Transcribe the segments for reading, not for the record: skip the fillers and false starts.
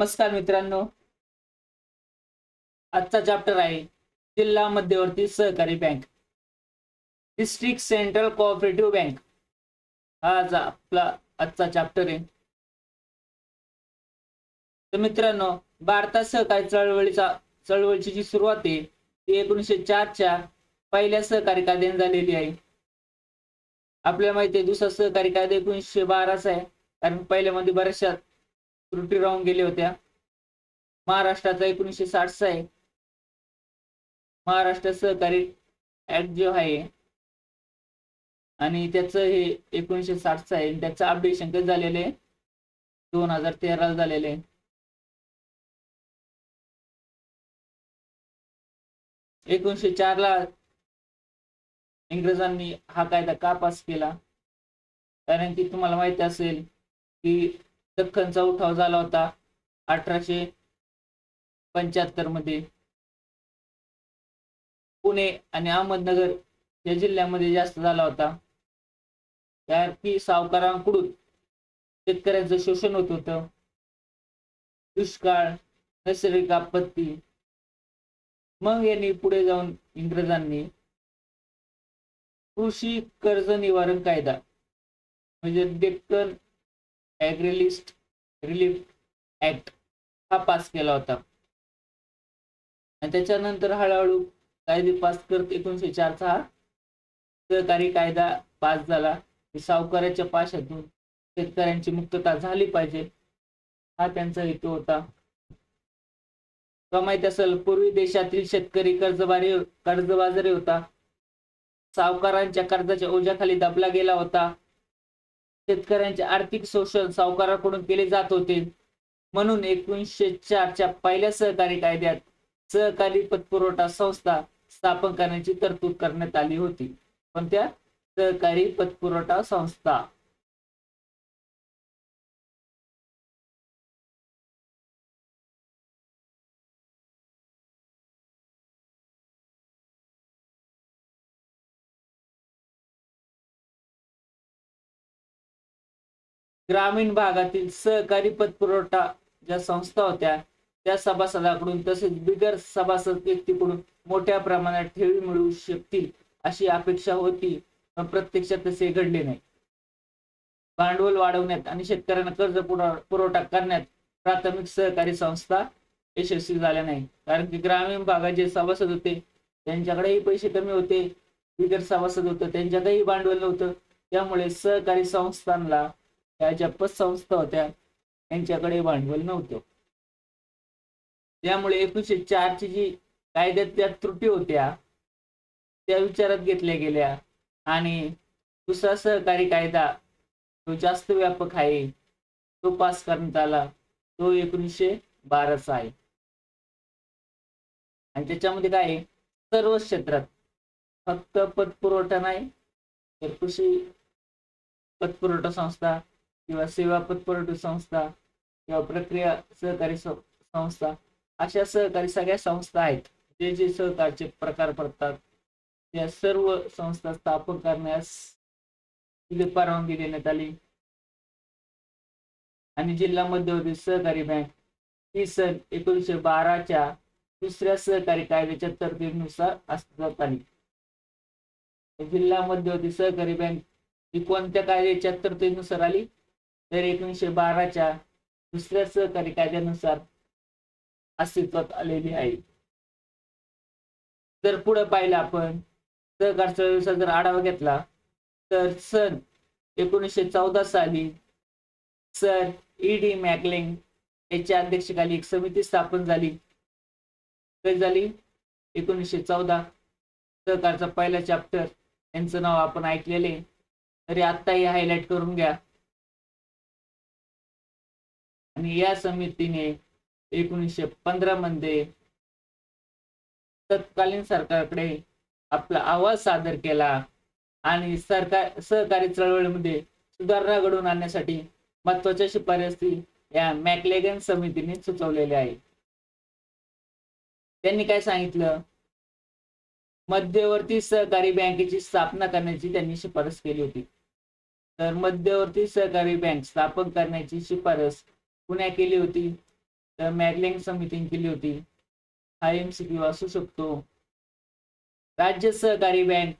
नमस्कार मित्रांनो, आजचा चॅप्टर आहे जिल्हा मध्यवर्ती सहकारी bank, district central cooperative bank. हा आपला आजचा चॅप्टर आहे। तर मित्रांनो, भारतात सहकारी चळवळीची जी सुरुवात आहे ती 1904 च्या पहिल्या सहकारी कायद्याने झालेली आहे। आपल्याला माहिती आहे दुसरा सहकारी कायदा 1912 चा आहे, कारण पहिल्यामध्ये बऱ्याचशा त्रुटी राहून गेल्या होत्या। महाराष्ट्राचा 1960 चा आहे, महाराष्ट्र सहकारी ऍक्ट जो आहे आणि त्याचं हे 1960 चा आहे। त्याचं अपडेशन कधी झालेलं आहे? 2013 ला झालेलं आहे। एकोणीसशे 4 ला इंग्रजांनी हा कायदा का पास केला? कारण की तुम्हाला माहिती असेल की दख्खनचा उठाव झाला होता 1875 मध्ये। पुणे आणि अहमदनगर या जिल्ह्यामध्ये जास्त झाला होता, कारण की सावकारांकडून शेतकऱ्यांचं शोषण होत होतं। दुष्काळ, नैसर्गिक आपत्ती, मग यांनी पुढे जाऊन इंग्रजांनी कृषी कर्ज निवारण कायदा म्हणजे डेक्कन ॲग्रिलिस्ट रिलीफ ऍक्ट हा पास केला होता। आणि त्याच्यानंतर हळूहळू कायदे पास करत 1904 चा हा सहकारी कायदा पास झाला। सावकाराच्या पाशातून शेतकऱ्यांची मुक्तता झाली पाहिजे, हा त्यांचा हेतू होता। तुम्हाला माहिती असेल पूर्वी देशातील शेतकरी कर्जबाजारी होता, सावकारांच्या कर्जाच्या ओझ्याखाली दबला गेला होता। शेतकऱ्यांचे आर्थिक शोषण सावकारांकडून केले जात होते, म्हणून 1904 च्या पहिल्या सहकारी कायद्यात सहकारी पतपुरवठा संस्था स्थापन करण्याची तरतूद करण्यात आली होती। पण त्या सहकारी पतपुरवठा संस्था ग्रामीण भागातील सहकारी पतपुरवठा ज्या संस्था होत्या त्या सभासदाकडून तसेच बिगर सभासद व्यक्तीकडून मोठ्या प्रमाणात ठेवी मिळू शकतील अशी अपेक्षा होती, पण प्रत्यक्षात तसे घडले नाही। भांडवल वाढवण्यात आणि शेतकऱ्यांना कर्ज पुरवठा करण्यात प्राथमिक सहकारी संस्था यशस्वी झाल्या नाही, कारण की ग्रामीण भागात जे सभासद होते त्यांच्याकडेही पैसे कमी होते, बिगर सभासद होते त्यांच्याकडेही भांडवल नव्हतं। त्यामुळे सहकारी संस्थांना त्या ज्या पतसंस्था होत्या त्यांच्याकडे भांडवल नव्हतं। त्यामुळे 1904 ची जी कायद्यातल्या त्रुटी होत्या त्या विचारात घेतल्या गेल्या आणि दुसरा सहकारी कायदा तो जास्त व्यापक आहे तो पास करण्यात आला, तो 1912 चा आहे। आणि त्याच्यामध्ये काय आहे, सर्व क्षेत्रात फक्त पतपुरवठा नाही तर कृषी पतपुरवठा संस्था किंवा सेवा पतपुरवठा संस्था किंवा प्रक्रिया सहकारी संस्था अशा सहकारी सगळ्या संस्था आहेत। जे जे सहकारचे प्रकार पडतात त्या सर्व संस्था स्थापन करण्यास परवानगी देण्यात आली। आणि जिल्हा मध्यवर्ती सहकारी बँक ही सन 1912 च्या दुसऱ्या सहकारी कायद्याच्या तरतुदीनुसार अस्तित्वात आली। जिल्हा मध्यवर्ती सहकारी बँक ही कोणत्या कायद्याच्या तरतुदीनुसार आली? तर 1912 च्या दुसऱ्या सहकारी कायद्यानुसार अस्तित्वात आलेली आहे। जर पुढे पाहिलं आपण सहकार चळवळीचा जर आढावा घेतला तर सन 1914 साली सर E.D. मॅकलेंग याच्या अध्यक्षतेखाली एक समिती स्थापन झाली। कधी झाली? 1914। सहकारचा पहिला चॅप्टर यांचं नाव आपण ऐकलेले, तरी आत्ताही हायलाइट करून घ्या। आणि या समितीने 1915 मध्ये तत्कालीन सरकारकडे आपला अहवाल सादर केला आणि सहकारी चळवळीमध्ये सुधारणा घडवून आणण्यासाठी महत्त्वाच्या शिफारसी या मॅकलेगन समितीने सुचवलेल्या आहेत। त्यांनी काय सांगितलं? मध्यवर्ती सहकारी बँकेची स्थापना करण्याची त्यांनी शिफारस केली होती। तर मध्यवर्ती सहकारी बँक स्थापन करण्याची शिफारस कुणी केली होती? तर मॅगलेंग समितीने केली होती. हा MCQ असू शकतो. राज्य सहकारी बँक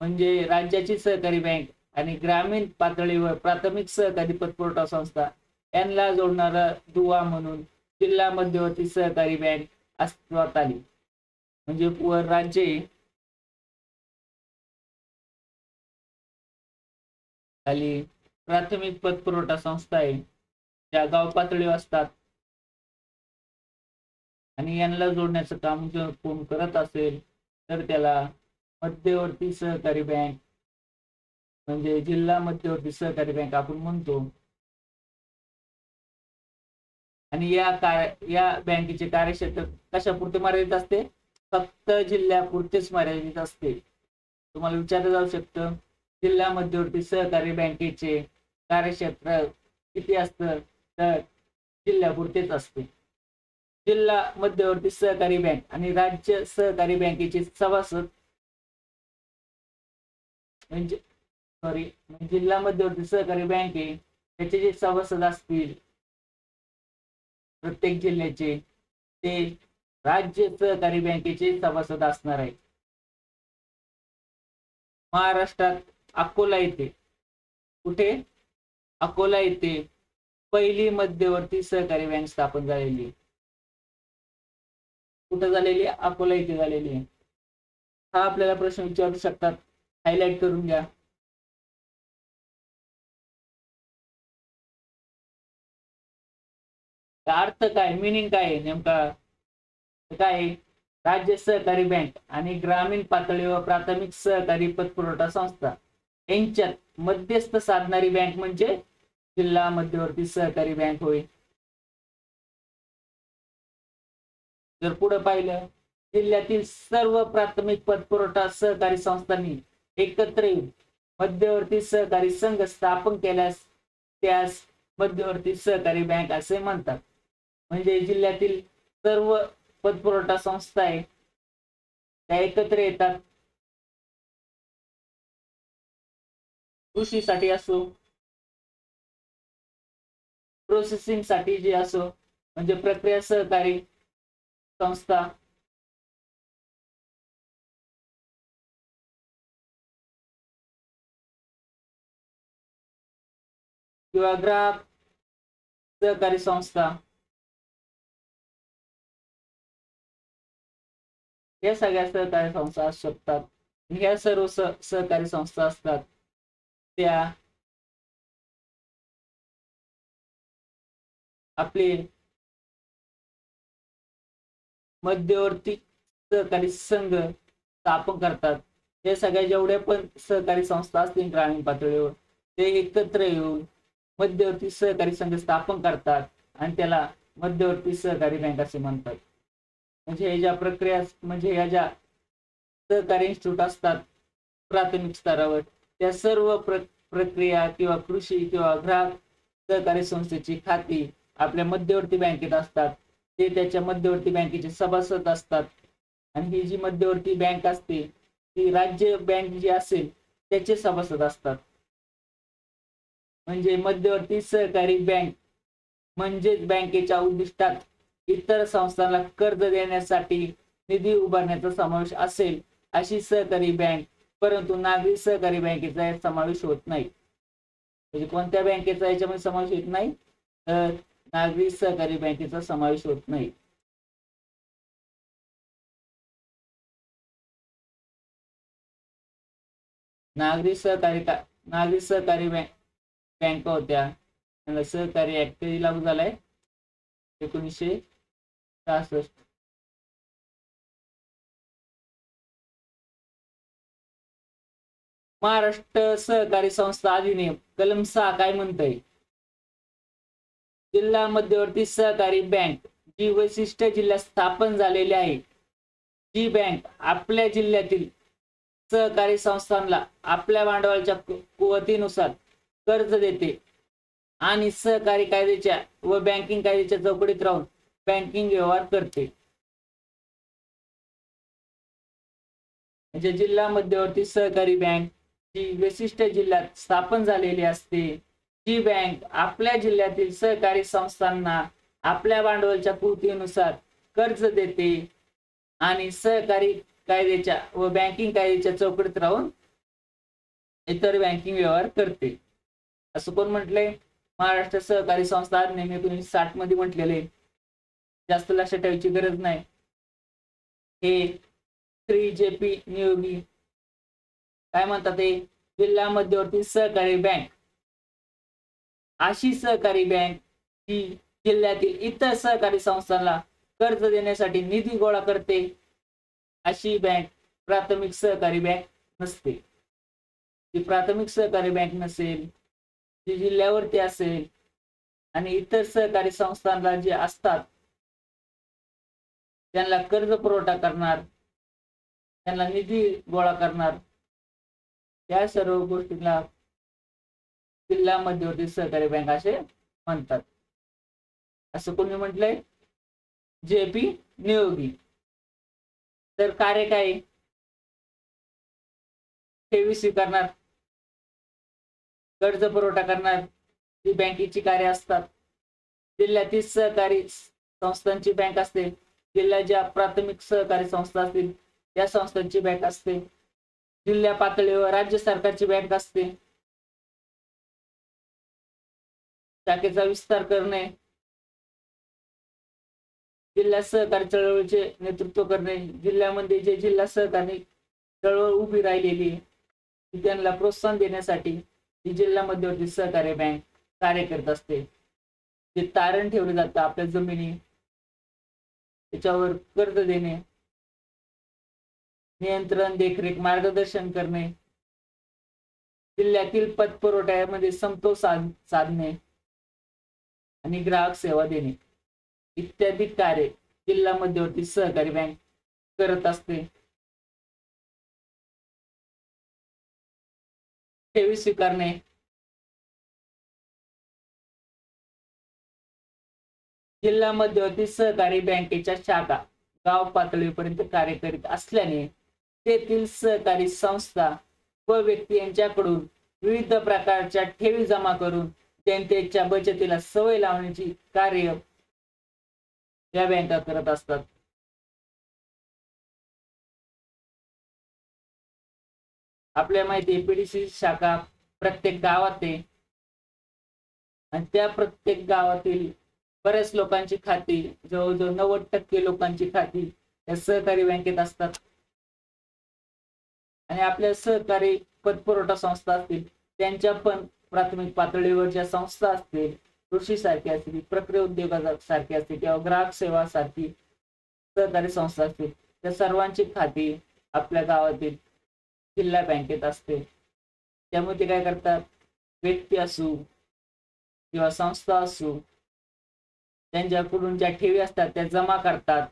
म्हणजे राज्याची सहकारी बँक आणि ग्रामीण पातळीवर प्राथमिक सहकारी पतपुरवठा संस्था यांना जोडणारा दुवा म्हणून जिल्हा मध्यवर्ती सहकारी बँक अस्तित्वात आली. म्हणजे वर राज्य खाली प्राथमिक पतपुरवठा संस्था आहे ज्या गाव पातळीवर असतात आणि यांना जोडण्याचं काम जर कोण करत असेल तर त्याला मध्यवर्ती सहकारी बँक म्हणजे जिल्हा मध्यवर्ती सहकारी बँक आपण म्हणतो. आणि या बँकेचे कार्यक्षेत्र कशापुरते मर्यादित असते? फक्त जिल्ह्यापुरतेच मर्यादित असते. तुम्हाला विचारलं जाऊ शकतं जिल्हा मध्यवर्ती सहकारी बँकेचे कार्यक्षेत्र किती असतं? तर जिल्ह्यापुरतेच असते. जिल्हा मध्यवर्ती सहकारी बँक आणि राज्य सहकारी बँकेचे सभासद म्हणजे जिल्हा मध्यवर्ती सहकारी बँक आहे त्याचे जे सभासद असतील प्रत्येक जिल्ह्याचे ते राज्य सहकारी बँकेचे सभासद असणार आहे. महाराष्ट्रात अकोला येथे कुठे? अकोला येथे पहिली मध्यवर्ती सहकारी बँक स्थापन झालेली आहे. कुठं झालेली? अकोला येथे झालेली आहे. हा आपल्याला प्रश्न विचारू शकतात, हायलाइट करून घ्या. अर्थ काय, मिनिंग काय आहे नेमका? काय राज्य सहकारी बँक आणि ग्रामीण पातळीवर प्राथमिक सहकारी पतपुरवठा संस्था यांच्यात मध्यस्थ साधणारी बँक म्हणजे जिल्हा मध्यवर्ती सहकारी बँक होय. जर पुढे पाहिलं जिल्ह्यातील सर्व प्राथमिक पतपुरवठा सहकारी संस्थांनी एकत्र येऊन मध्यवर्ती सहकारी संघ स्थापन केल्यास त्यास मध्यवर्ती सहकारी बँक असे म्हणतात. म्हणजे जिल्ह्यातील सर्व पतपुरवठा संस्था आहे त्या एकत्र येतात. कृषीसाठी असो प्रोसेसिंग साठी जे असो म्हणजे प्रक्रिया सहकारी संस्था किंवा ग्राहक सहकारी संस्था या सगळ्या सहकारी संस्था असू शकतात. ह्या सर्व सहकारी संस्था असतात त्या आपले मध्यवर्ती सहकारी संघ स्थापन करतात. हे सगळ्या जेवढ्या पण सहकारी संस्था असतील ग्रामीण पातळीवर ते एकत्र येऊन मध्यवर्ती सहकारी संघ स्थापन करतात आणि त्याला मध्यवर्ती सहकारी बँक असे म्हणतात. म्हणजे हे ज्या प्रक्रिया म्हणजे ह्या ज्या सहकारी इन्स्टिट्यूट असतात प्राथमिक स्तरावर त्या सर्व प्रक्रिया किंवा कृषी किंवा ग्राहक सहकारी संस्थेची खाती आपल्या मध्यवर्ती बँकेत असतात. ते त्याच्या मध्यवर्ती बँकेचे सभासद असतात आणि ही जी मध्यवर्ती बँक असते ती राज्य बँक जी असेल त्याचे सभासद असतात. म्हणजे मध्यवर्ती सहकारी बँक म्हणजेच बँकेच्या उद्दिष्टात इतर संस्थांना कर्ज देण्यासाठी निधी उभारण्याचा समावेश असेल अशी सहकारी बँक, परंतु नागरी सहकारी बँकेचा समावेश होत नाही. म्हणजे कोणत्या बँकेचा याच्यामध्ये समावेश होत नाही? तर नागरी सहकारी बँकेचा समावेश होत नाही. नागरी सहकारी बँक होत्या त्यांना सहकारी ऍक्ट लागू झालाय 1966. महाराष्ट्र सहकारी संस्था अधिनियम कलम 6 काय म्हणतंय? जिल्हा मध्यवर्ती सहकारी बँक जी वैशिष्ट्य जिल्ह्यात स्थापन झालेली आहे, जी बँक आपल्या जिल्ह्यातील सहकारी संस्थांना आपल्या भांडवलाच्या कुवतीनुसार कर्ज देते आणि सहकारी कायद्याच्या व बँकिंग कायद्याच्या चौकटीत राहून बँकिंग व्यवहार करते. म्हणजे जिल्हा मध्यवर्ती सहकारी बँक जी विशिष्ट जिल्ह्यात स्थापन झालेली असते, जी बँक आपल्या जिल्ह्यातील सहकारी संस्थांना आपल्या भांडवलच्या पूर्तीनुसार कर्ज देते आणि सहकारी कायद्याच्या व बँकिंग कायद्याच्या चौकटीत राहून इतर बँकिंग व्यवहार करते. असं कोण म्हटलंय? महाराष्ट्र सहकारी संस्था अधिनियम 1960 मध्ये म्हटलेले. जास्त लक्षात ठेवायची गरज नाही. हे श्री JP नियोगी काय म्हणतात ते जिल्हा मध्यवर्ती सहकारी बँक अशी सहकारी बँक जी जिल्ह्यातील इतर सहकारी संस्थांना कर्ज देण्यासाठी निधी गोळा करते अशी बँक प्राथमिक सहकारी बँक नसते. जी प्राथमिक सहकारी बँक नसेल, जी जिल्ह्यावरती असेल आणि इतर सहकारी संस्थांना जे असतात त्यांना कर्ज पुरवठा करणार, त्यांना निधी गोळा करणार, या सर्व गोष्टींना जिल्हा मध्यवर्ती सहकारी बँक असे म्हणतात. असं कोणी म्हटलंय? JP नियोगी. तर कार्य काय? ठेवी स्वीकारणार, कर्ज पुरवठा करणार, ही बँकेची कार्य असतात. जिल्ह्यातील सहकारी संस्थांची बँक असते. जिल्ह्यात ज्या प्राथमिक सहकारी संस्था असतील त्या संस्थांची बँक असते. जिल्हा पातळीवर राज्य सरकारची बँक असते. शाखेचा विस्तार करणे, जिल्हा सहकारी चळवळीचे नेतृत्व करणे, जिल्ह्यामध्ये जे जिल्हा सहकारी चळवळ उभी राहिलेली त्यांना प्रोत्साहन देण्यासाठी ही जिल्हा मध्यवर्ती सहकारी बँक कार्य करत असते. जे तारण ठेवले जातं आपल्या जमिनी त्याच्यावर कर्ज देणे, नियंत्रण, देखरेख, मार्गदर्शन करणे, जिल्ह्यातील पतपुरवठ्यामध्ये समतोल साधणे आणि ग्राहक सेवा देणे इत्यादी कार्य जिल्हा मध्यवर्ती सहकारी बँक करत असते. ठेवी स्वीकारणे, जिल्हा मध्यवर्ती सहकारी बँकेच्या शाखा गाव पातळीपर्यंत कार्य करीत असल्याने तेथील सहकारी संस्था व व्यक्ती यांच्याकडून विविध प्रकारच्या ठेवी जमा करून जनतेच्या बचतीला सवय लावण्याची कार्य या बँका करत असतात. आपल्या माहिती PDC शाखा प्रत्येक गावात आहे आणि त्या प्रत्येक गावातील बऱ्याच लोकांची खाती, जवळजवळ 90% लोकांची खाती या सहकारी बँकेत असतात. आणि आपल्या सहकारी पतपुरवठा संस्था असतील त्यांच्या पण प्राथमिक पातळीवरच्या संस्था असतील, कृषी सारखी असतील, प्रक्रिया उद्योगासारखी असतील किंवा ग्राहक सेवा सारखी सहकारी संस्था असतील, त्या सर्वांची खाती आपल्या गावातील जिल्हा बँकेत असते. त्यामुळे ते काय करतात, व्यक्ती असू किंवा संस्था असू त्यांच्याकडून ज्या ठेवी असतात त्या जमा करतात.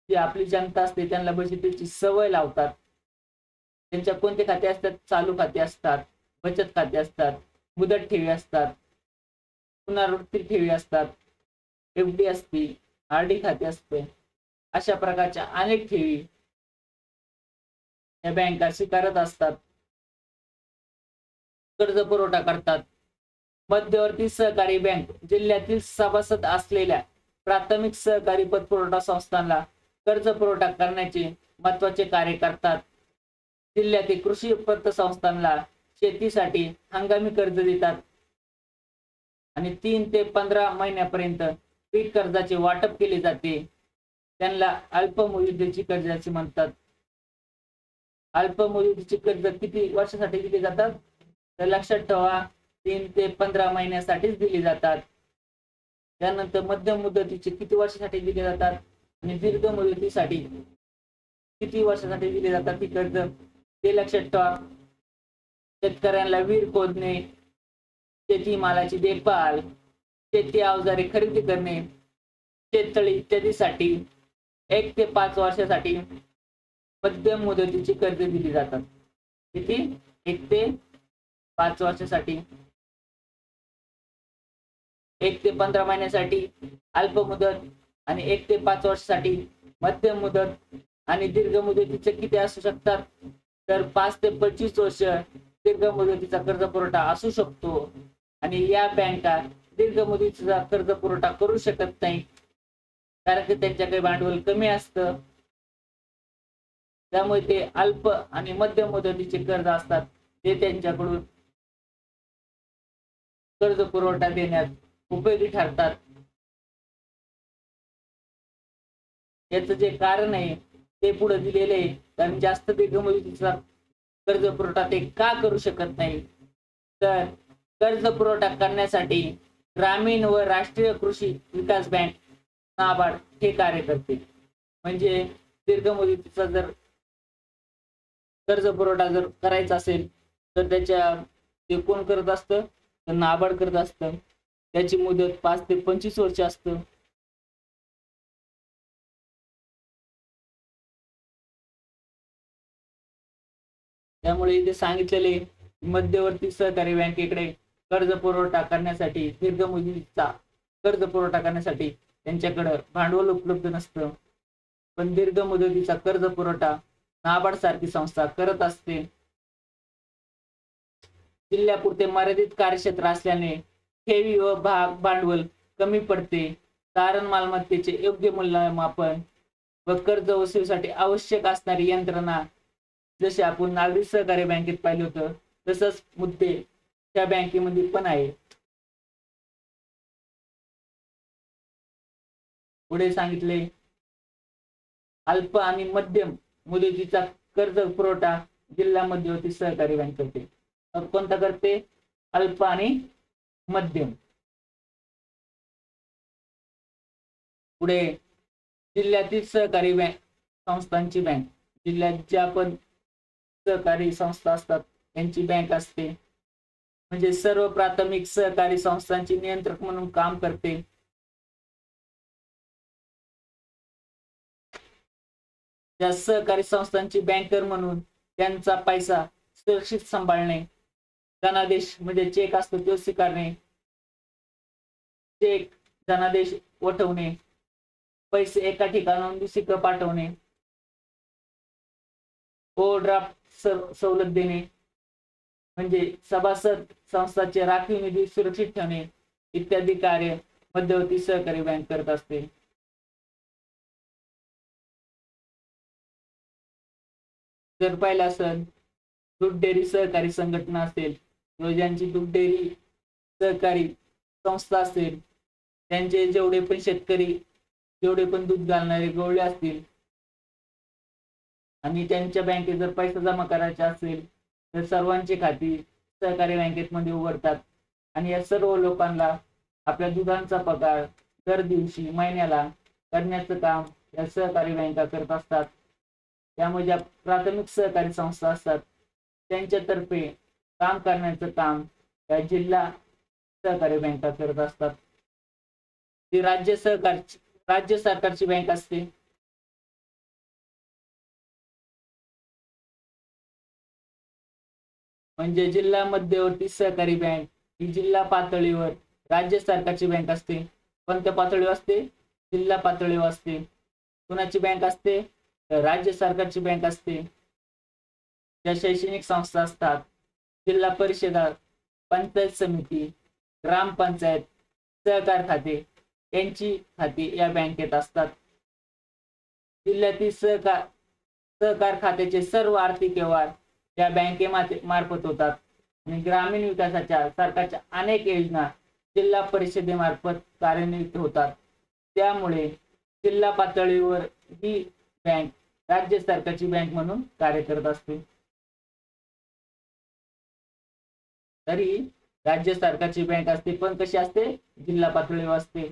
जी आपली जनता असते त्यांना बचतीची सवय लावतात. त्यांच्या कोणते खाते असतात? चालू खाते असतात, बचत खाते असतात, मुदत ठेवी असतात, पुनरावृत्ती ठेवी असतात, FD असते, RD खाते असते. अशा प्रकारच्या अनेक ठेवी या बँका स्वीकारत असतात, कर्ज पुरवठा करतात. मध्यवर्ती सहकारी बँक जिल्ह्यातील सभासद असलेल्या प्राथमिक सहकारी पतपुरवठा संस्थांना कर्ज पुरवठा करण्याचे महत्त्वाचे कार्य करतात. जिल्ह्यातील कृषी पतसंस्थांना शेतीसाठी हंगामी कर्ज देतात आणि 3 ते 15 महिन्यापर्यंत पीक कर्जाचे वाटप केले जाते. त्यांना अल्प मुदतीची कर्जाचे म्हणतात. अल्प मुदतीची कर्ज किती वर्षासाठी दिली जातात? तर लक्षात ठेवा, 3 ते 15 महिन्यासाठीच दिली जातात. त्यानंतर मध्यम मुदतीचे किती वर्षासाठी दिले जातात आणि दीर्घ मुदतीसाठी किती वर्षासाठी दिले जातात ही कर्ज ते लक्षात ठेवा. शेतकऱ्यांना विहीर खोदणे, शेती मालाची देखभाल, शेती अवजारे खरेदी करणे, शेततळी इत्यादीसाठी 1 ते 5 वर्षासाठी मध्यम मुदतीची कर्ज दिली जातात. किती? 1 ते 5 वर्षासाठी, 1 ते 15 महिन्यासाठी अल्प मुदत आणि 1 ते 5 वर्षासाठी मध्यम मुदत. आणि दीर्घ मुदतीचे किती असू शकतात? तर 5 ते 25 वर्ष दीर्घ मुदतीचा कर्ज पुरवठा असू शकतो. आणि या बँका दीर्घ मुदतीचा कर्ज पुरवठा करू शकत नाही, कारण की त्यांच्याकडे भांडवल कमी असतं. त्यामुळे ते अल्प आणि मध्यम मुदतीचे कर्ज असतात ते त्यांच्याकडून कर्ज पुरवठा देण्यात उपयोगी ठरतात. याचं जे कारण आहे ते पुढे दिलेले आहे. कारण जास्त दीर्घ मुदतीचा कर्ज पुरवठा ते का करू शकत नाही, तर कर्ज पुरवठा करण्यासाठी ग्रामीण व राष्ट्रीय कृषी विकास बँक नाबार्ड हे कार्य करते. म्हणजे दीर्घ मुदतीचा जर कर्ज पुरवठा जर करायचा असेल तर ते कोण करत असतं, तर नाबार्ड करत असतं. त्याची मुदत 5 ते 25 वर्ष असतं. त्यामुळे इथे सांगितलेले मध्यवर्ती सहकारी बँकेकडे कर्ज पुरवठा करण्यासाठी दीर्घ मुदतीचा कर्ज पुरवठा करण्यासाठी त्यांच्याकडे भांडवल उपलब्ध नसतं, पण दीर्घ मुदतीचा कर्ज पुरवठा नाबार्ड सारखी संस्था करत असते. जिल्ह्यापुरते मर्यादित कार्यक्षेत्र असल्याने ठेवी व भांडवल कमी पडते. तारण मालमत्तेचे योग्य मूल्यमापन व कर्ज वसुलीसाठी आवश्यक असणारी यंत्रणा जसे आपण नागरी सहकारी बँकेत पाहिलं होतं तसंच मुद्दे त्या बँकेमध्ये पण आहे. पुढे सांगितले अल्प आणि मध्यम मुदतीचा कर्ज पुरवठा जिल्हा मध्यवर्ती सहकारी बँक करते. कोणता करते? अल्प आणि मध्यम. पुढे जिल्ह्यातील सहकारी बँक संस्थांची बँक, जिल्ह्यात ज्या पण सहकारी संस्था असतात त्यांची बँक असते. म्हणजे सर्व प्राथमिक सहकारी संस्थांची नियंत्रक म्हणून काम करते. त्या सहकारी संस्थांची बँकर म्हणून त्यांचा पैसा सुरक्षित सांभाळणे, धनादेश म्हणजे चेक असतो तो स्वीकारणे, चेक धनादेश वटवणे, पैसे एका ठिकाणाहून दुसरीकडे पाठवणे, ओव्हरड्राफ्ट सवलत देणे, म्हणजे सभासद संस्थांचे राखीव निधी सुरक्षित ठेवणे इत्यादी कार्य मध्यवर्ती सहकारी बँक करत असते. जर पाहिलं असेल दूध डेअरी सहकारी संघटना असेल किंवा ज्यांची दूध डेअरी सहकारी संस्था असेल, त्यांचे जेवढे पण शेतकरी जेवढे पण दूध घालणारे गवळे असतील आणि त्यांच्या बँकेत जर पैसा जमा करायचा असेल तर सर्वांची खाती सहकारी बँकेत मध्ये उघडतात आणि या सर्व लोकांना आपल्या दुधांचा पगार दर दिवशी महिन्याला करण्याचं काम या सहकारी बँका करत असतात. त्यामुळे ज्या प्राथमिक सहकारी संस्था असतात त्यांच्यातर्फे काम करण्याचं काम या जिल्हा सहकारी बँका करत असतात. ती राज्य सरकारची बँक असते. म्हणजे जिल्हा मध्यवर्ती सहकारी बँक ही जिल्हा पातळीवर राज्य सरकारची बँक असते. कोणत्या पातळीवर असते? जिल्हा पातळीवर असते. कुणाची बँक असते? तर राज्य सरकारची बँक असते. ज्या शैक्षणिक संस्था असतात, जिल्हा परिषदा, पंचायत समिती, ग्रामपंचायत, सहकार खाते यांची खाती या बँकेत असतात. जिल्ह्यातील सहकार खात्याचे सर्व आर्थिक व्यवहार या बँकेमार्फत होतात आणि ग्रामीण विकासाच्या सरकारच्या अनेक योजना जिल्हा परिषदेमार्फत कार्यान्वित होतात. त्यामुळे जिल्हा पातळीवर ही बँक राज्य सरकारची बँक म्हणून कार्य करत असते. तरी राज्य सरकारची बँक असते पण कशी असते? जिल्हा पातळीवर असते.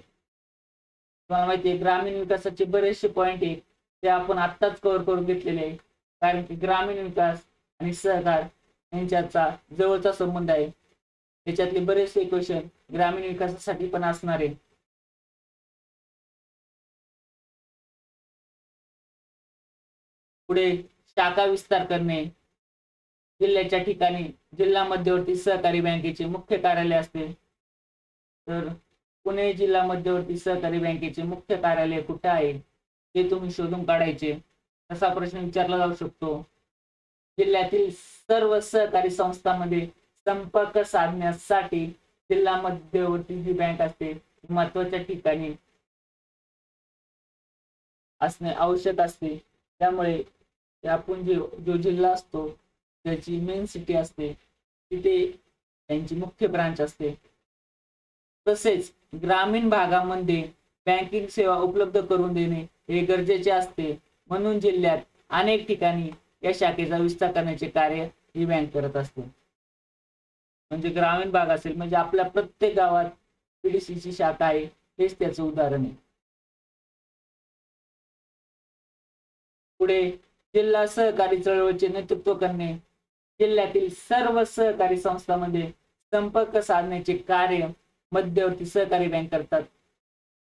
तुम्हाला माहिती आहे ग्रामीण विकासाचे बरेचसे पॉइंट आहेत ते आपण आत्ताच कव्हर करून घेतलेले आहे. कारण की ग्रामीण विकास आणि सहकार यांच्याचा जवळचा संबंध आहे. त्याच्यातले बरेचसे क्वेश्चन ग्रामीण विकासासाठी पण असणार आहे. पुढे शाखा विस्तार करणे. जिल्ह्याच्या ठिकाणी जिल्हा मध्यवर्ती सहकारी बँकेचे मुख्य कार्यालय असते. तर पुणे जिल्हा मध्यवर्ती सहकारी बँकेचे मुख्य कार्यालय कुठे आहे ते तुम्ही शोधून काढायचे. असा प्रश्न विचारला जाऊ शकतो. जिल्ह्यातील सर्व सहकारी संस्थांमध्ये संपर्क साधण्यासाठी जिल्हा मध्यवर्ती जी बँक असते महत्वाच्या ठिकाणी असणे आवश्यक असते। त्यामुळे आपण जो जिल्हा असतो त्याची मेन सिटी असते तिथे त्यांची मुख्य ब्रांच असते। तसेच ग्रामीण भागामध्ये बँकिंग सेवा उपलब्ध करून देणे हे गरजेचे असते, म्हणून जिल्ह्यात अनेक ठिकाणी या शाखेचा विस्तार करण्याचे कार्य ही बँक करत असते। म्हणजे ग्रामीण भाग असेल म्हणजे आपल्या प्रत्येक गावात पीडीसी ची शाखा आहे, हेच त्याचं उदाहरण आहे। पुढे जिल्हा सहकारी चळवळीचे नेतृत्व करणे, जिल्ह्यातील सर्व सहकारी संस्थांमध्ये संपर्क साधण्याचे कार्य मध्यवर्ती सहकारी बँक करतात।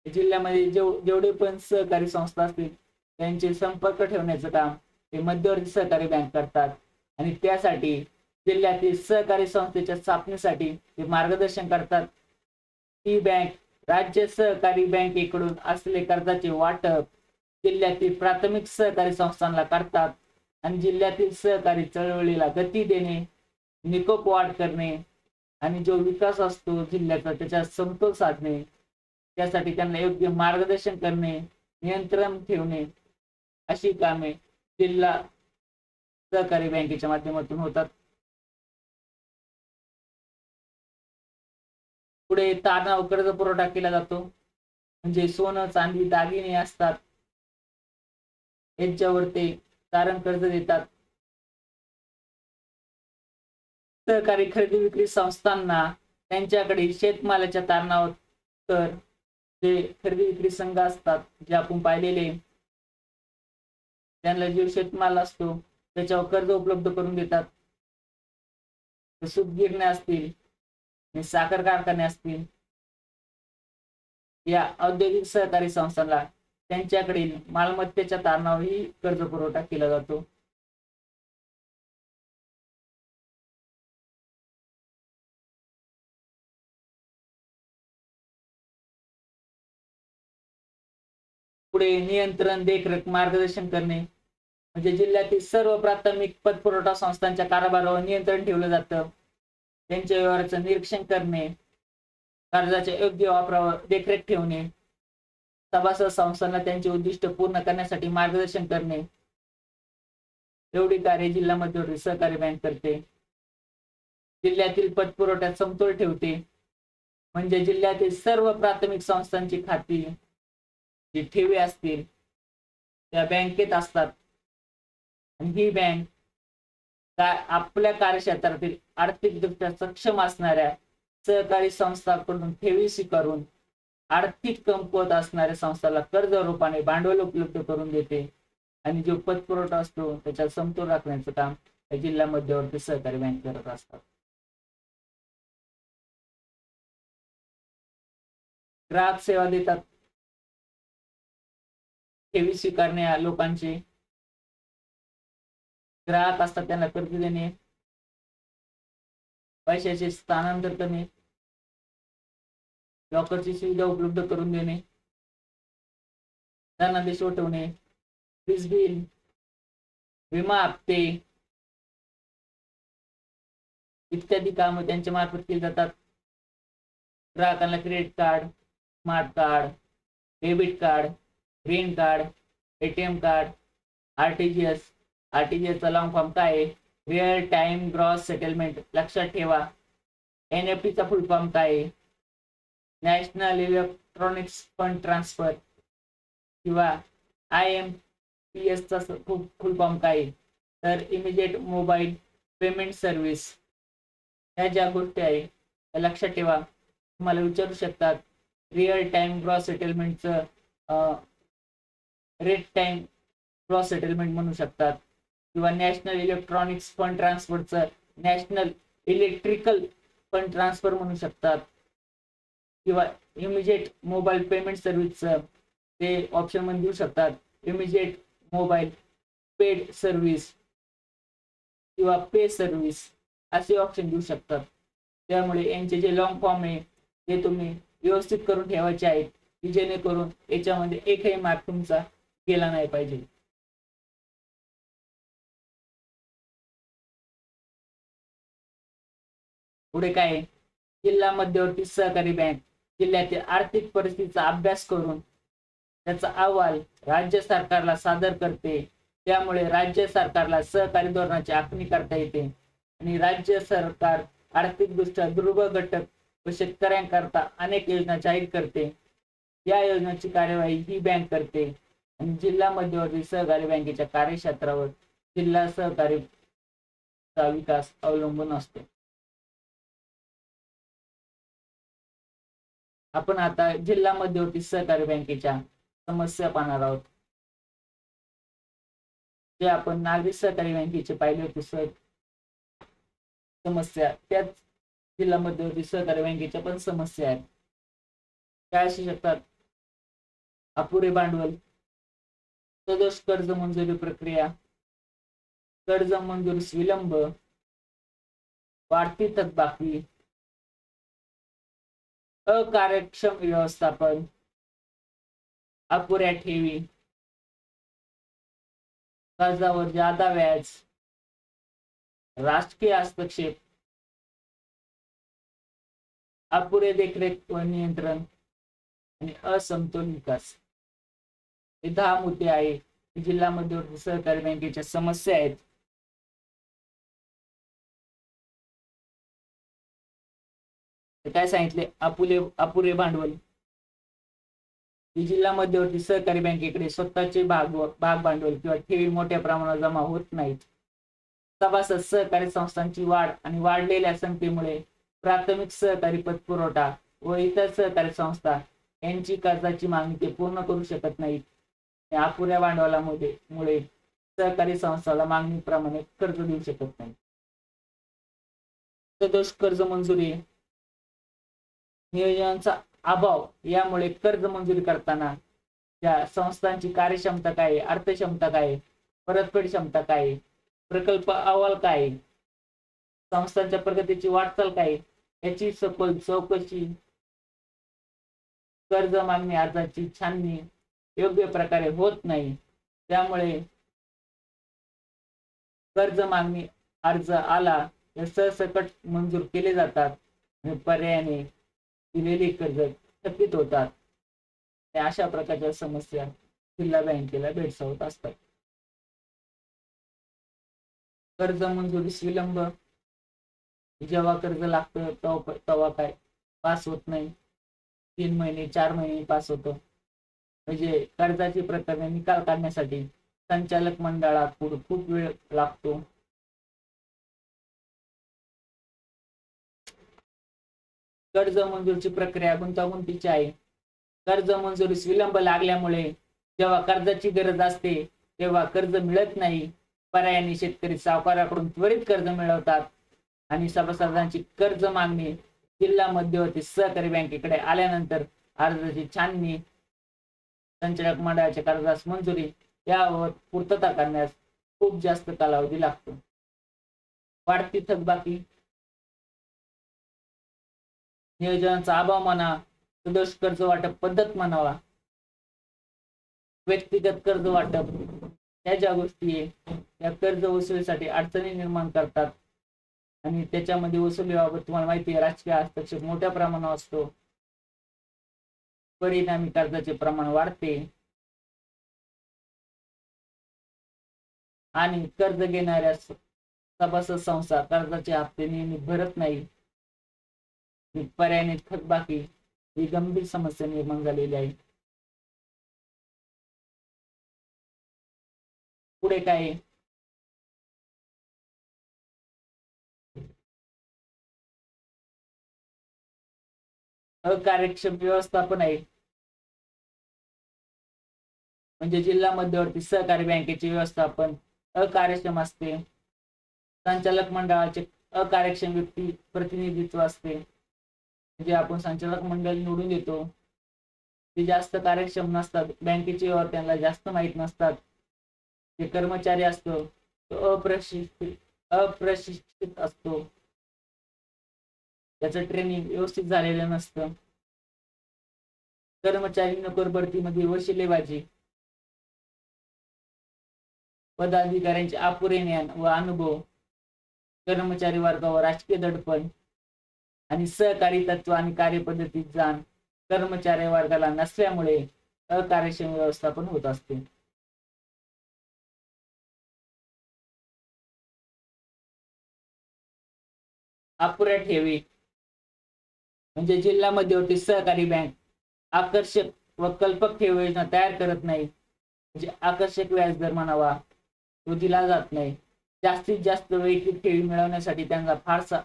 जिल्ह्यामध्ये जेवढे पण सहकारी संस्था असतील त्यांचे संपर्क ठेवण्याचं काम हे मध्यवर्ती सहकारी बँक करतात आणि त्यासाठी जिल्ह्यातील सहकारी संस्थेच्या स्थापनेसाठी ते मार्गदर्शन करतात। ही बँक राज्य सहकारी बँकेकडून असलेले कर्जाचे वाटप जिल्ह्यातील प्राथमिक सहकारी संस्थांना करतात आणि जिल्ह्यातील सहकारी चळवळीला गती देणे, निकोप वाढ करणे आणि जो विकास असतो जिल्ह्याचा त्याचा समतोल साधणे, त्यासाठी त्यांना योग्य मार्गदर्शन करणे, नियंत्रण ठेवणे अशी कामे जिल्हा सहकारी बँकेच्या माध्यमातून होतात। पुढे तारणा कर्ज पुरवठा केला जातो, म्हणजे सोनं चांदी दागिने असतात यांच्यावर ते तारण कर्ज देतात। सहकारी खरेदी विक्री संस्थांना त्यांच्याकडे शेतमालाच्या तारणावर तर जे खरेदी विक्री संघ असतात जे आपण पाहिलेले त्यांना जो शेतमाल असतो त्याच्यावर कर्ज उपलब्ध करून देतात। सूतगिरण्या असतील, साखर कारखाने असतील, या औद्योगिक सहकारी संस्थांना त्यांच्याकडील मालमत्तेच्या तारणावरही कर्ज पुरवठा केला जातो। पुढे नियंत्रण, देखरेख, मार्गदर्शन करणे, म्हणजे जिल्ह्यातील सर्व प्राथमिक पतपुरवठा संस्थांच्या कारभारावर नियंत्रण ठेवलं जातं। त्यांच्या व्यवहाराचं निरीक्षण करणे, कर्जाच्या योग्य वापरावर देखरेख ठेवणे, सभासद संस्थांना त्यांचे उद्दिष्ट पूर्ण करण्यासाठी मार्गदर्शन करणे, एवढी कार्य जिल्हा मध्यवर्ती सहकारी बँक करते। जिल्ह्यातील पतपुरवठ्यात समतोल ठेवते, म्हणजे जिल्ह्यातील सर्व प्राथमिक संस्थांची खाती जी ठेवी असतील त्या बँकेत असतात आणि ही बँक आपल्या कार्यक्षेत्रातील आर्थिकदृष्ट्या सक्षम असणाऱ्या सहकारी संस्थांकडून ठेवी स्वीकारून आर्थिक कमकुवत असणाऱ्या संस्थांना कर्ज रूपाने भांडवल उपलब्ध करून देते आणि जो पतपुरवठा असतो त्याच्यात समतोल राखण्याचं काम जिल्हा मध्यवर्ती सहकारी बँक करत असतात। ग्राहक सेवा देतात, ठेवी स्वीकारणे लोकांचे ग्राहक असतात त्यांना कर्ज देणे, पैशाचे स्थानांतर करणे, लॉकरची सुविधा उपलब्ध करून देणे, धनादेश वटवणे, वीज बिल, विमा हप्ते इत्यादी कामे त्यांच्या मार्फत केली जातात। ग्राहकांना credit card, smart card, debit card, green card, ATM card, RTGS चा लॉंग फॉर्म काय आहे, रिअल टाइम ग्रॉस सेटलमेंट लक्षात ठेवा। एनएफटी चा फुल फॉर्म काय आहे, नॅशनल इलेक्ट्रॉनिक्स फंड ट्रान्सफर किंवा IMPS चा फुल फॉर्म काय आहे, तर इमिजिएट मोबाईल पेमेंट सर्व्हिस। ह्या ज्या गोष्टी आहे त्या लक्षात ठेवा, तुम्हाला विचारू शकतात। रिअल टाइम ग्रॉस सेटलमेंटचं रेट टाइम ग्रॉस सेटलमेंट म्हणू शकतात किंवा नॅशनल इलेक्ट्रॉनिक्स फंड ट्रान्सफरचं नॅशनल इलेक्ट्रिकल फंड ट्रान्सफर म्हणू शकतात किंवा इमिजिएट मोबाईल पेमेंट सर्व्हिसचं ते ऑप्शन मध्ये देऊ शकतात, इमिजिएट मोबाईल पेड सर्व्हिस किंवा पे सर्व्हिस असे ऑप्शन देऊ शकतात। त्यामुळे यांचे जे लॉंग फॉर्म आहे ते तुम्ही व्यवस्थित करून ठेवायचे आहेत की जेणेकरून याच्यामध्ये एकही मार्क तुमचा गेला नाही पाहिजे। पुढे काय जिल्हा मध्यवर्ती सहकारी बँक जिल्ह्यातील आर्थिक परिस्थितीचा अभ्यास करून त्याचा अहवाल राज्य सरकारला सादर करते. त्यामुळे राज्य सरकारला सहकारी धोरणाची आखणी करता येते आणि राज्य सरकार आर्थिकदृष्ट्या दुर्बल घटक व शेतकऱ्यांकरता अनेक योजना जाहीर करते. या योजनेची कार्यवाही ही बँक करते आणि जिल्हा मध्यवर्ती सहकारी बँकेच्या कार्यक्षेत्रावर जिल्हा सहकारीचा विकास अवलंबून असतो. आपण आता जिल्हा मध्यवर्ती सहकारी बँकेच्या समस्या पाहणार आहोत. जे आपण नागरी सहकारी बँकेचे पाहिले होते समस्या, त्याच जिल्हा मध्यवर्ती सहकारी बँकेच्या पण समस्या आहेत. काय असू शकतात? अपुरे भांडवल, सदोष कर्ज मंजुरी प्रक्रिया, कर्ज मंजुरीस विलंब, वाढती थकबाकी, अकार्यक्षम व्यवस्थापन, अपुऱ्या ठेवी, कर्जावर जादा व्याज, राजकीय हस्तक्षेप, अपुरे देखरेख व नियंत्रण आणि असमतोल विकास. हे 10 मुद्दे आहे जिल्हा मध्यवर्ती सहकारी बँकेच्या समस्या आहेत. काय सांगितले? अपुरे भांडवल. जिल्हा मध्यवर्ती सहकारी बँकेकडे स्वतःचे भाग भांडवल किंवा ठेवी मोठ्या प्रमाणात जमा होत नाहीत. सभासद सहकारी संस्थांची वाढ आणि वाढलेल्या संख्येमुळे प्राथमिक सहकारी पतपुरवठा व इतर सहकारी संस्था यांची कर्जाची मागणी ते पूर्ण करू शकत नाहीत. अपुऱ्या भांडवलामुळे सहकारी संस्थाला मागणीप्रमाणे कर्ज देऊ शकत नाही. सदोष कर्ज मंजुरी नियोजनाचा अभाव, यामुळे कर्ज मंजुरी करताना त्या संस्थांची कार्यक्षमता काय, अर्थक्षमता काय, परतफेड क्षमता काय, प्रकल्प अहवाल काय, संस्थांच्या प्रगतीची वाटचाल काय याची सखोल चौकशी, कर्ज मागणी अर्जाची छाननी योग्य प्रकारे होत नाही. त्यामुळे कर्ज मागणी अर्ज आला तर सरसकट मंजूर केले जातात आणि पर्यायाने दिलेली कर्ज थकीत होतात. अशा प्रकारच्या समस्या जिल्हा बँकेला भेडसावत असतात. कर्ज मंजुरीस विलंब, जेव्हा कर्ज लागतं तेव्हा काय पास होत नाही. 3 महिने 4 महिने पास होतं. म्हणजे कर्जाची प्रकरणे निकाल काढण्यासाठी संचालक मंडळाकडून खूप वेळ लागतो. कर्ज मंजुरीची प्रक्रिया गुंतागुंतीची आहे. कर्ज मंजुरीस विलंब लागल्यामुळे जेव्हा कर्जाची गरज असते तेव्हा कर्ज मिळत नाही. पर्यायाने शेतकरी सावकाराकडून त्वरित कर्ज मिळवतात आणि सभासदांची कर्ज मागणी जिल्हा मध्यवर्ती सहकारी बँकेकडे आल्यानंतर अर्जाची छाननी, संचालक मंडळाच्या कर्जास मंजुरी यावर पूर्तता करण्यास खूप जास्त कालावधी लागतो. वाढती थकबाकी, नियोजनाचा अभाव म्हणा, सदोष कर्ज वाटप पद्धत म्हणावा, व्यक्तिगत कर्ज वाटप, ह्या ज्या गोष्टी आहे त्या कर्ज वसुलीसाठी अडचणी निर्माण करतात आणि त्याच्यामध्ये वसुलीबाबत तुम्हाला माहिती आहे राजकीय हस्तक्षेप मोठ्या प्रमाणावर असतो. परिणामी कर्जाचे प्रमाण वाढते आणि कर्ज घेणाऱ्या सभासद संस्था कर्जाचे हप्ते नियमित भरत नाही. पर्यायाने थकबाकी ही गंभीर समस्या निर्माण झालेली आहे. पुढे काय? अकार्यक्षम व्यवस्थापन आहे. म्हणजे जिल्हा मध्यवर्ती सहकारी बँकेचे व्यवस्थापन अकार्यक्षम असते. संचालक मंडळाचे अकार्यक्षम व्यक्ती प्रतिनिधित्व असते. म्हणजे आपण संचालक मंडळ निवडून देतो ते जास्त कार्यक्षम नसतात. बँकेचे व्यवहार त्यांना जास्त माहित नसतात. जे कर्मचारी असतो तो अप्रशिक्षित असतो. त्याचं ट्रेनिंग व्यवस्थित झालेलं नसतं. कर्मचारी नोकर भरतीमध्ये वशिलेबाजी, पदाधिकाऱ्यांचे अपुरे ज्ञान व अनुभव, कर्मचारी वर्गावर राजकीय दडपण, आणि सहकारी तत्व आणि कार्यपद्धतीत जाण कर्मचारी वर्गाला नसल्यामुळे अकार्यक्षम व्यवस्थापन होत असते. अपुऱ्या ठेवी म्हणजे जिल्हा मध्यवर्ती सहकारी बँक आकर्षक व कल्पक ठेव योजना तयार करत नाही. म्हणजे आकर्षक व्याजदर म्हणावा तो दिला जात नाही. जास्तीत जास्त वैयक्तिक ठेवी मिळवण्यासाठी त्यांचा फारसा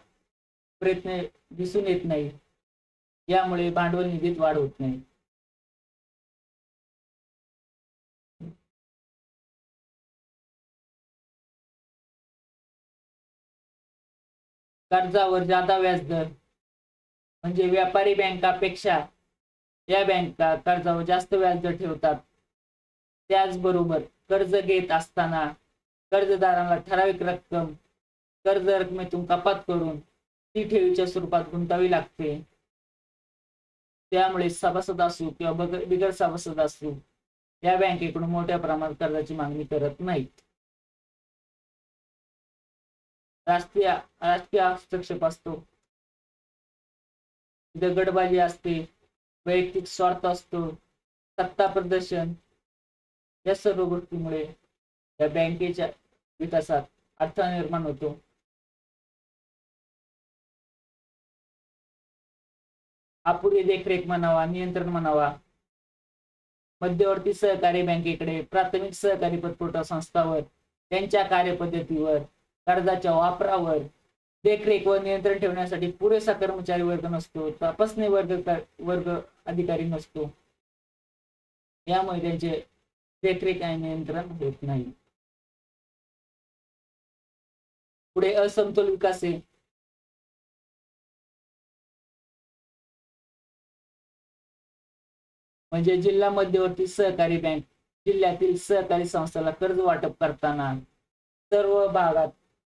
प्रयत्न दिसून येत नाही. यामुळे भांडवल निधीत वाढ होत नाही. कर्जावर जादा व्याजदर म्हणजे व्यापारी बँकापेक्षा या बँका कर्जावर जास्त व्याजदर ठेवतात. त्याचबरोबर कर्ज घेत असताना कर्जदाराला ठराविक रक्कम कर्ज रकमेतून कपात करून ती ठेवीच्या स्वरूपात गुंतवावी लागते. त्यामुळे सभासद असू किंवा बिगर सभासद असू या बँकेकडून मोठ्या प्रमाणात कर्जाची मागणी करत नाहीत. राजकीय हस्तक्षेप असतो, दगडबाजी असते, वैयक्तिक स्वार्थ असतो, सत्ता प्रदर्शन या सर्व गोष्टीमुळे या बँकेच्या विकासात अडथळा निर्माण होतो. अपुरी देखरेख म्हणावा, नियंत्रण म्हणावा. मध्यवर्ती सहकारी बँकेकडे प्राथमिक सहकारी पतपुरवठा संस्थांवर त्यांच्या कार्यपद्धतीवर कर्जाच्या वापरावर देखरेख व नियंत्रण ठेवण्यासाठी पुरेसा कर्मचारी वर्ग नसतो. तपासणी वर्ग अधिकारी नसतो. यामुळे त्यांचे देखरेख आणि नियंत्रण होत नाही. पुढे असमतोल विकास आहे. म्हणजे जिल्हा मध्यवर्ती सहकारी बँक जिल्ह्यातील सहकारी संस्थांना कर्ज वाटप करताना सर्व भागात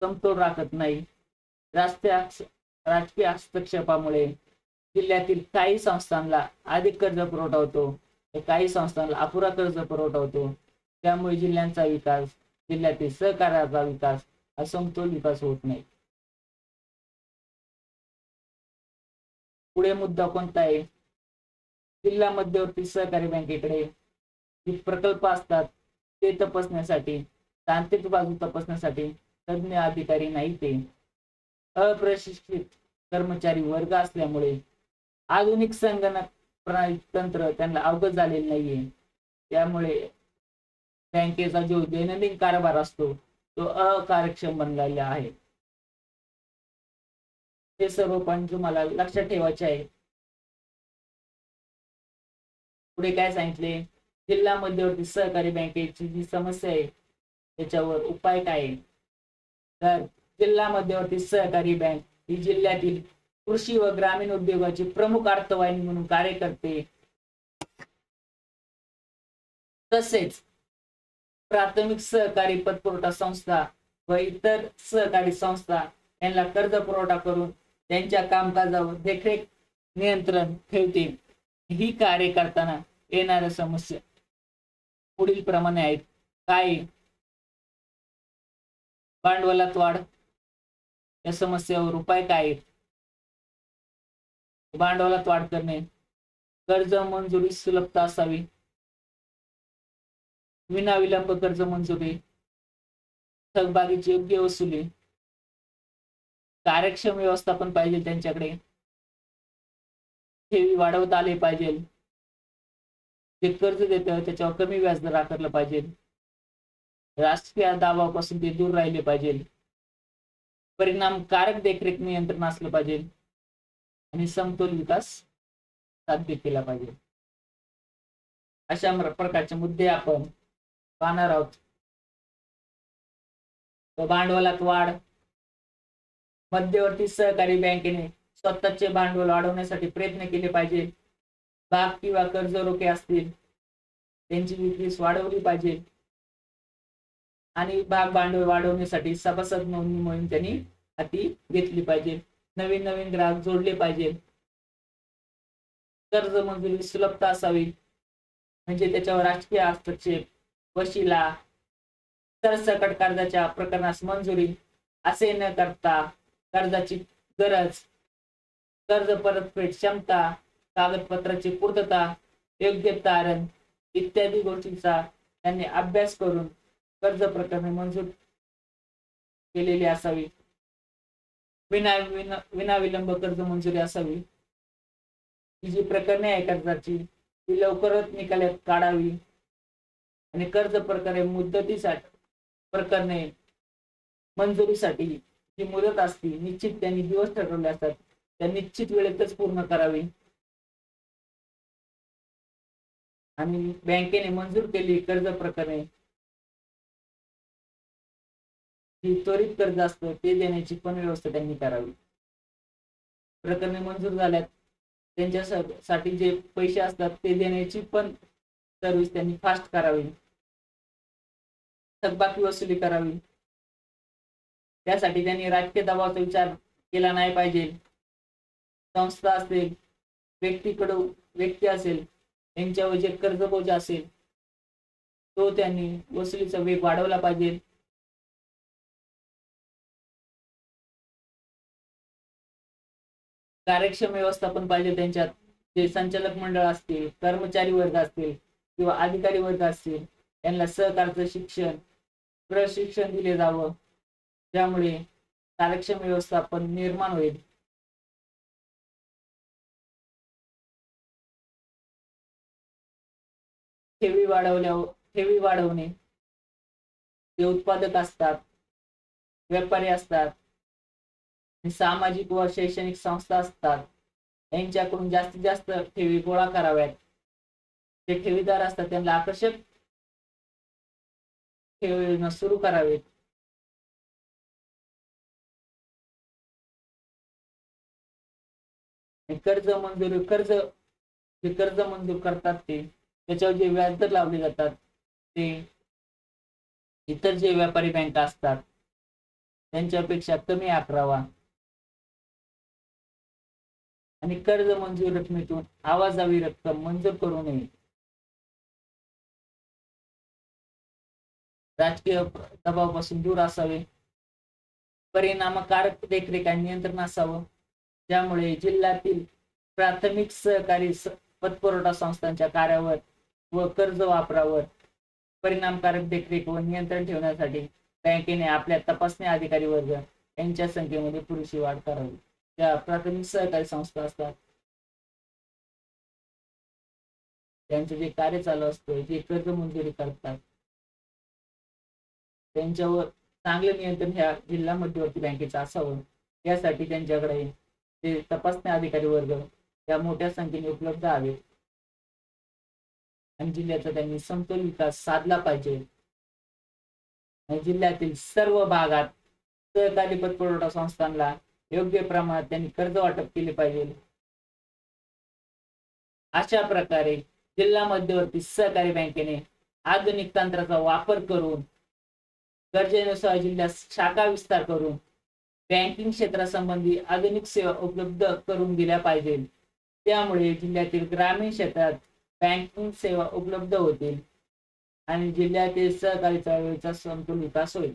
समतोल राखत नाही. राजकीय हस्तक्षेपामुळे जिल्ह्यातील काही संस्थांना अधिक कर्ज पुरवठा होतो, काही संस्थांना अपुरा कर्ज पुरवठा होतो. त्यामुळे जिल्ह्यांचा विकास, जिल्ह्यातील सहकार्याचा विकास, असमतोल विकास होत नाही. पुढे मुद्दा कोणता आहे? जिल्हा मध्यवर्ती सहकारी बँकेकडे जे प्रकल्प असतात ते तपासण्यासाठी, तांत्रिक बाजू तपासण्यासाठी तज्ञ अधिकारी नाही. ते अप्रशिक्षित कर्मचारी वर्ग असल्यामुळे आधुनिक संगणक प्रणाली तंत्र त्यांना अवगत झालेले नाहीये. त्यामुळे बँकेचा जो दैनंदिन कारभार असतो तो अकार्यक्षम बनलेला आहे. हे सर्व पॉईंट तुम्हाला लक्षात ठेवायचे आहे. पुढे काय सांगितले? जिल्हा मध्यवर्ती सहकारी बँकेची जी समस्या आहे त्याच्यावर उपाय काय आहे? तर जिल्हा मध्यवर्ती सहकारी बँक ही जिल्ह्यातील कृषी व ग्रामीण उद्योगाची प्रमुख अर्थवाहिनी म्हणून कार्य करते. तसेच प्राथमिक सहकारी पतपुरवठा संस्था व इतर सहकारी संस्था यांना कर्ज पुरवठा करून त्यांच्या कामकाजावर देखरेख नियंत्रण ठेवते. ही कार्य करताना येणाऱ्या समस्या पुढील प्रमाणे आहेत. काय? भांडवलात वाढ. या समस्येवर उपाय काय आहेत? भांडवलात वाढ करणे, कर्ज मंजुरी सुलभता असावी, विनाविलंब कर्ज मंजुरी, थकबाकीची योग्य वसुली, कार्यक्षम व्यवस्थापन पाहिजे त्यांच्याकडे, ठेवी वाढवता आले पाहिजे, जे कर्ज देतं त्याच्यावर कमी व्याजदर आकारलं पाहिजे, राजकीय दाबापासून ते दूर राहिले पाहिजे, परिणामकारक देखरेख नियंत्रण असलं पाहिजे आणि समतोल विकास साध्य केला पाहिजे. अशा प्रकारचे मुद्दे आपण पाहणार आहोत. भांडवलात वाढ. मध्यवर्ती सहकारी बँकेने स्वतःचे भांडवल वाढवण्यासाठी प्रयत्न केले पाहिजे. भाग किंवा कर्ज रोखे असतील त्यांची विक्री वाढवली पाहिजे आणि भाग भांडवल वाढवण्यासाठी सभासद नोंदणी मोहीम त्यांनी हाती घेतली पाहिजे. नवीन ग्राहक जोडले पाहिजे. कर्ज मंजुरी सुलभता असावी म्हणजे त्याच्यावर राजकीय हस्तक्षेप, वशिला, सरसकट कर्जाच्या प्रकरणास मंजुरी असे न करता कर्जाची गरज कर्ज परतफेड क्षमता, कागदपत्राची पूर्तता, योग्य तारण इत्यादी गोष्टींचा त्यांनी अभ्यास करून कर्ज प्रकरणे मंजूर केलेली असावी. विनाविलंब कर्ज मंजुरी असावी. ही जी प्रकरणे आहे कर्जाची ती लवकरच निकालात काढावी आणि कर्ज प्रकरणे मुदतीसाठी प्रकरणे मंजुरीसाठी जी मुदत असते निश्चित त्यांनी दिवस ठरवले असतात त्या निश्चित वेळेतच पूर्ण करावी. आणि बँकेने मंजूर केली कर्ज प्रकरणे जी त्वरित कर्ज असतं ते देण्याची पण व्यवस्था त्यांनी करावी. प्रकरणे मंजूर झाल्यात त्यांच्यासाठी जे पैसे असतात ते देण्याची पण सर्व्हिस त्यांनी फास्ट करावी. थकबाकी वसुली करावी. त्यासाठी त्यांनी राजकीय दबावाचा विचार केला नाही पाहिजे. संस्था असेल, व्यक्ती असेल यांच्यावर जे कर्जबोज असेल तो त्यांनी वसुलीचा वेग वाढवला पाहिजे. कार्यक्षम व्यवस्थापन पाहिजे त्यांच्यात. जे संचालक मंडळ असतील, कर्मचारी वर्ग असतील किंवा अधिकारी वर्ग असतील यांना सहकारचं शिक्षण, प्रशिक्षण दिले जावं ज्यामुळे कार्यक्षम व्यवस्थापन निर्माण होईल. ठेवी वाढवणे, जे उत्पादक असतात, व्यापारी असतात, सामाजिक व शैक्षणिक संस्था असतात यांच्याकडून जास्तीत जास्त ठेवी गोळा कराव्यात. जे ठेवीदार असतात त्यांना आकर्षक ठेवी सुरू करावेत. कर्ज मंजूर करतात ते त्याच्यावर जे व्याजदर लावले जातात ते इतर जे व्यापारी बँका असतात त्यांच्यापेक्षा कमी आकारावा. आणि कर्ज मंजूर रकमेतून आवाजावी रक्कम मंजूर करू नये. राजकीय दबावापासून दूर असावे. परिणामकारक देखरेख आणि नियंत्रण असावं ज्यामुळे जिल्ह्यातील प्राथमिक सहकारी पतपुरवठा संस्थांच्या कार्यावर व कर्ज वापरावर परिणामकारक देखरेख व नियंत्रण ठेवण्यासाठी बँकेने आपल्या तपासणी अधिकारी वर्ग यांच्या संख्येमध्ये पुरेशी वाढ करावी. त्या प्राथमिक सहकारी संस्था असतात त्यांचे जे कार्य चालू असतं, जे कर्ज मंजुरी करतात त्यांच्यावर चांगले नियंत्रण ह्या जिल्हा मध्यवर्ती बँकेचं असावं. यासाठी त्यांच्याकडे ते तपासणी अधिकारी वर्ग त्या मोठ्या संख्येने उपलब्ध आहेत आणि जिल्ह्याचा त्यांनी समतोल विकास साधला पाहिजे. जिल्ह्यातील सर्व भागात सहकारी पतपुरवठा संस्थांना योग्य प्रमाणात त्यांनी कर्ज वाटप केले पाहिजे. अशा प्रकारे जिल्हा मध्यवर्ती सहकारी बँकेने आधुनिक तंत्राचा वापर करून गरजेनुसार जिल्ह्यात शाखा विस्तार करून बँकिंग क्षेत्रासंबंधी आधुनिक सेवा उपलब्ध करून दिल्या पाहिजे. त्यामुळे जिल्ह्यातील ग्रामीण क्षेत्रात बँकिंग सेवा उपलब्ध होतील आणि जिल्ह्यातील सहकारी चळवळीचा समतोल विकास होईल.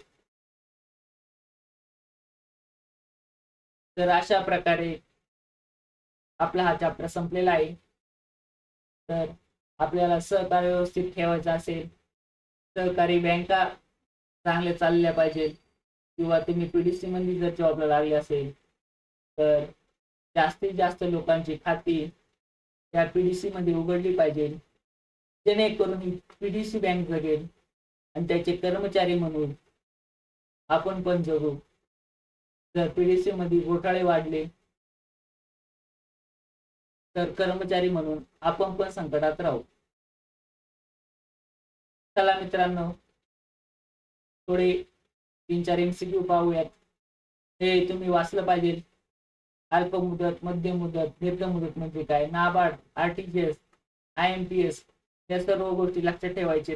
तर अशा प्रकारे आपला हा चॅप्टर संपलेला आहे. तर आपल्याला सहकारी व्यवस्थित ठेवायचं असेल, सहकारी बँका चांगल्या चालल्या पाहिजे किंवा तुम्ही पीडीसी मध्ये जर जॉबला लागले असेल तर जास्तीत जास्त लोकांची खाती त्या पीडीसी मध्ये उघडली पाहिजे जेणेकरून ही पीडीसी बँक जगेल आणि त्याचे कर्मचारी म्हणून आपण पण जगू. जर पीडीसी मध्ये घोटाळे वाढले तर कर्मचारी म्हणून आपण पण संकटात राहू. चला मित्रांनो, थोडे 3-4 MCQ पाहूयात. हे तुम्ही वाचलं पाहिजे. अल्प मुदत, मध्यम मुदत, दीर्घ मुदत म्हणजे काय, नाबार्ड, आरटीजीएस, IMPS या सर्व गोष्टी लक्षात ठेवायचे.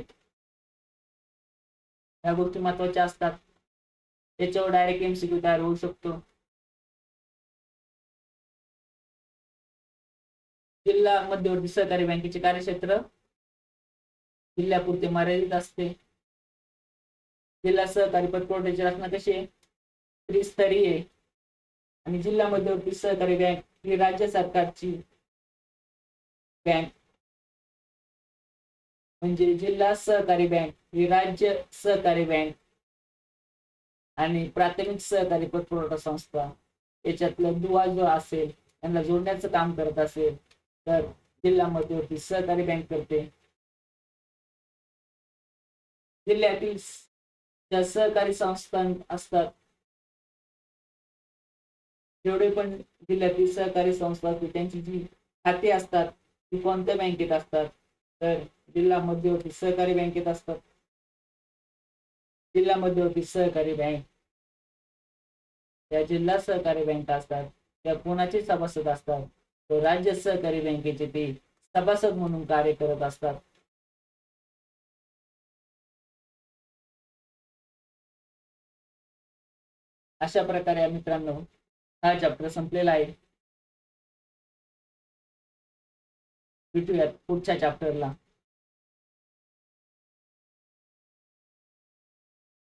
या गोष्टी महत्वाच्या असतात. याच्यावर डायरेक्ट MCQ तयार होऊ शकतो. जिल्हा मध्यवर्ती सहकारी बँकेचे कार्यक्षेत्र जिल्ह्यापुरते मर्यादित असते. जिल्हा सहकारी पतपुरवठ्याची रचना कशी आहे, त्रिस्तरीय आणि जिल्हा मध्यवर्ती सहकारी बँक ही राज्य सरकारची बँक म्हणजे जिल्हा सहकारी बँक ही राज्य सहकारी बँक आणि प्राथमिक सहकारी पतपुरवठा संस्था याच्यातला दुवा जो असेल यांना जोडण्याचं काम करत असेल तर जिल्हा मध्यवर्ती सहकारी बँक करते. जिल्ह्यातील ज्या सहकारी संस्था असतात, जेवढे पण जिल्ह्यातील सहकारी संस्था असतात त्यांची जी खाती असतात ती कोणत्या बँकेत असतात तर जिल्हा मध्यवर्ती सहकारी बँकेत असतात. जिल्हा मध्यवर्ती सहकारी बँक त्या जिल्हा सहकारी बँका असतात त्या कोणाचे सभासद असतात तर राज्य सहकारी बँकेचे ते सभासद म्हणून कार्य करत असतात. अशा प्रकारे मित्रांनो हा चॅप्टर संपलेला आहे. भेटूयात पुढच्या चॅप्टरला.